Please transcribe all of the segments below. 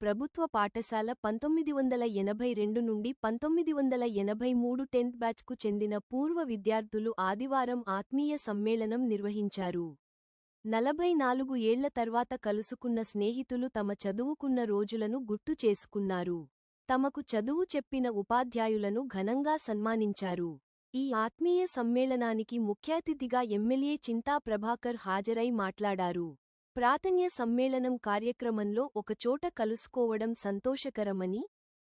ప్రభుత్వ పాఠశాల 1982 నుండి 1983 10th బ్యాచ్కు చెందిన పూర్వ విద్యార్థులు ఆదివారం ఆత్మీయ సమ్మేళనం నిర్వహించారు. 44 ఏళ్ల తర్వాత కలుసుకున్న స్నేహితులు తమ చదువుకున్న రోజులను గుర్తు చేసుకున్నారు. తమకు చదువు చెప్పిన ఉపాధ్యాయులను ఘనంగా సన్మానించారు. ఈ ఆత్మీయ సమ్మేళనానికి ముఖ్యాతిథిగా ఎమ్మెల్యే చింతా ప్రభాకర్ హాజరై మాట్లాడారు. ప్రాతన్య సమ్మేళనం కార్యక్రమంలో ఒకచోట కలుసుకోవడం సంతోషకరమని,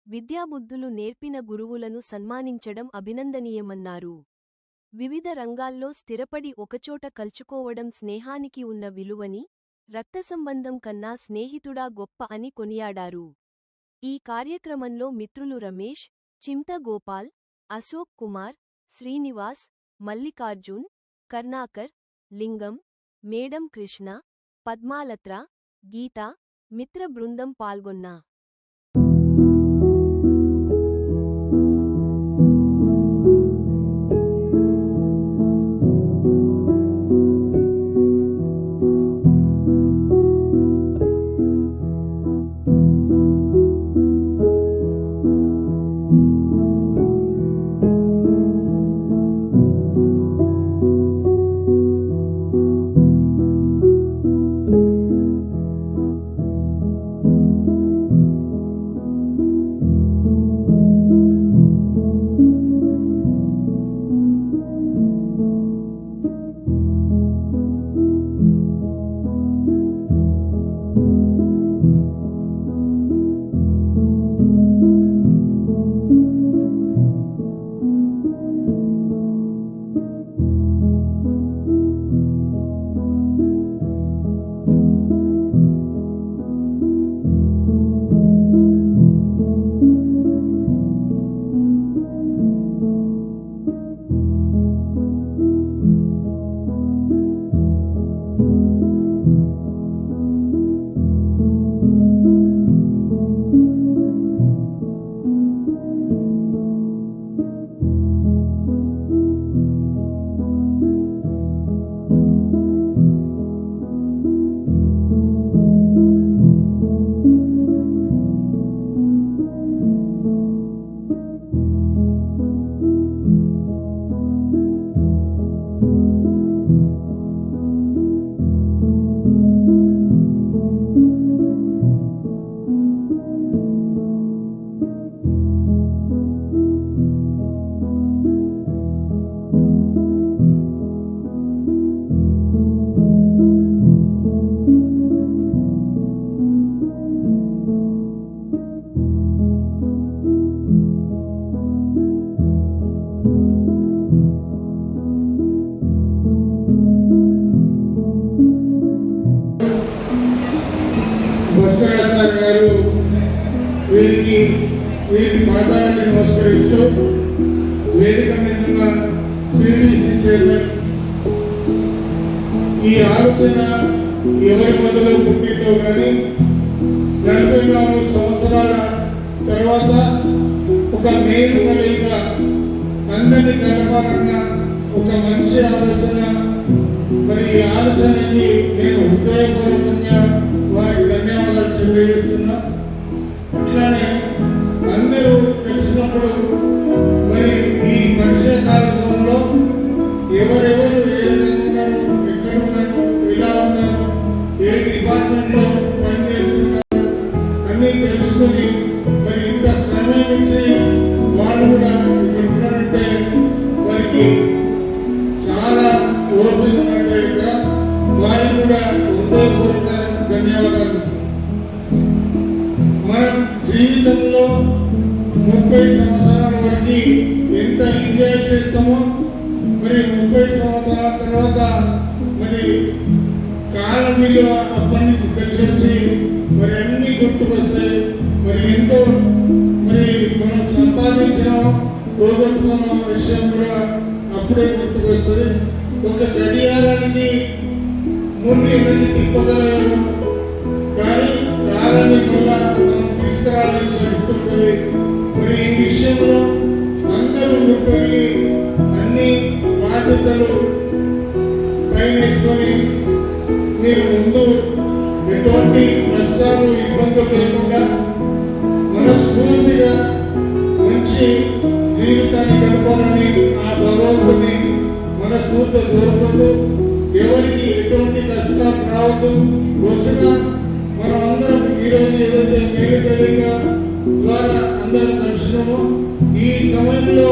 విద్యాబుద్ధులు నేర్పిన గురువులను సన్మానించడం అభినందనీయమన్నారు. వివిధ రంగాల్లో స్థిరపడి ఒకచోట కలుసుకోవడం స్నేహానికి ఉన్న విలువని, రక్తసంబంధం కన్నా స్నేహితుడా గొప్ప అని కొనియాడారు. ఈ కార్యక్రమంలో మిత్రులు రమేష్, చింత గోపాల్, అశోక్ కుమార్, శ్రీనివాస్, మల్లికార్జున్, కర్ణాకర్, లింగం, మేడం కృష్ణ, పద్మాలత్ర, గీత, మిత్ర బృందం పాల్గొన్నా. వీరికి పాదాలను నమస్కరిస్తూ వేదిక మీద ఉన్న సిడిసి చైర్మన్, ఈ ఆలోచన ఎవరి మొదలు పుట్టిందో కానీ 44 సంవత్సరాల తర్వాత ఒక మేలు కలిగ అందరినీ కలపాలన్న ఒక మంచి ఆలోచన. మరి ఈ ఆలోచనకి నేను హృదయపూర్వకంగా వారికి ధన్యవాదాలు తెలియజేస్తున్నా. అట్లానే అందరూ తెలిసినప్పుడు మరి ఈ పరిచయ కార్యక్రమంలో ఎవరెవరు ఏ విధంగా ఉన్నారు, ఎక్కడ ఉన్నారు, ఎలా ఉన్నారు, ఏ డిపార్ట్మెంట్లో పనిచేస్తున్నారు అన్నీ తెలుసుకొని మరి ఇంత సమయం ఇచ్చి వాళ్ళు కూడా ఇక్కడ ఉన్నారంటే వారికి చాలా ఓపిక ఉన్నట్టుగా వారికి కూడా హృదయపూర్వక ధన్యవాదాలు. మనం జీవితంలో 30 సంవత్సరాల వరకు ఎంత ఎంజాయ్ చేస్తామో మరి 30 సంవత్సరాల తర్వాత మరి కాలం విలువ అప్పటి నుంచి తెలిసి మరి అన్ని గుర్తుకొస్తాయి. మరి ఎంతో మరి మనం సంపాదించిన పోగొట్టుకున్న విషయం కూడా అప్పుడే గుర్తుకొస్తుంది. ఒక గడియారానికి ముందు ఎన్ని తిప్పగలము కానీ కాలాన్ని మళ్ళా మనం తీసుకురావాలని తెలుస్తుంది. మరి ఈ విషయంలో అందరూ గుర్తొని అన్ని బాధ్యతలు పైనేసుకొని మీరు ముందు ఎటువంటి నష్టాలు ఇబ్బందులు లేకుండా జీవితాన్ని గడపాలని ఆ భగవంతుని మనస్ఫూర్తిగా కోరుకుంటూ ఎవరికి ఎటువంటి కష్టాలు రావద్దు. వచ్చినా మనం అందరం ఈరోజు ఏదైతే మేలుకరంగా ద్వారా అందరం కలిసినామో ఈ సమయంలో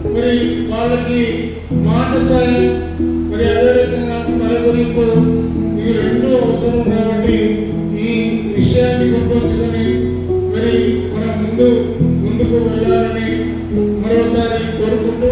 మరి వాళ్ళకి మాట సాయం మరి అదే రకంగా పలకరింపు ఇవి రెండూ అవసరం కాబట్టి ఈ విషయాన్ని గుర్తుంచుకొని మరి మనం ముందుకు వెళ్ళాలని మరోసారి కోరుకుంటూ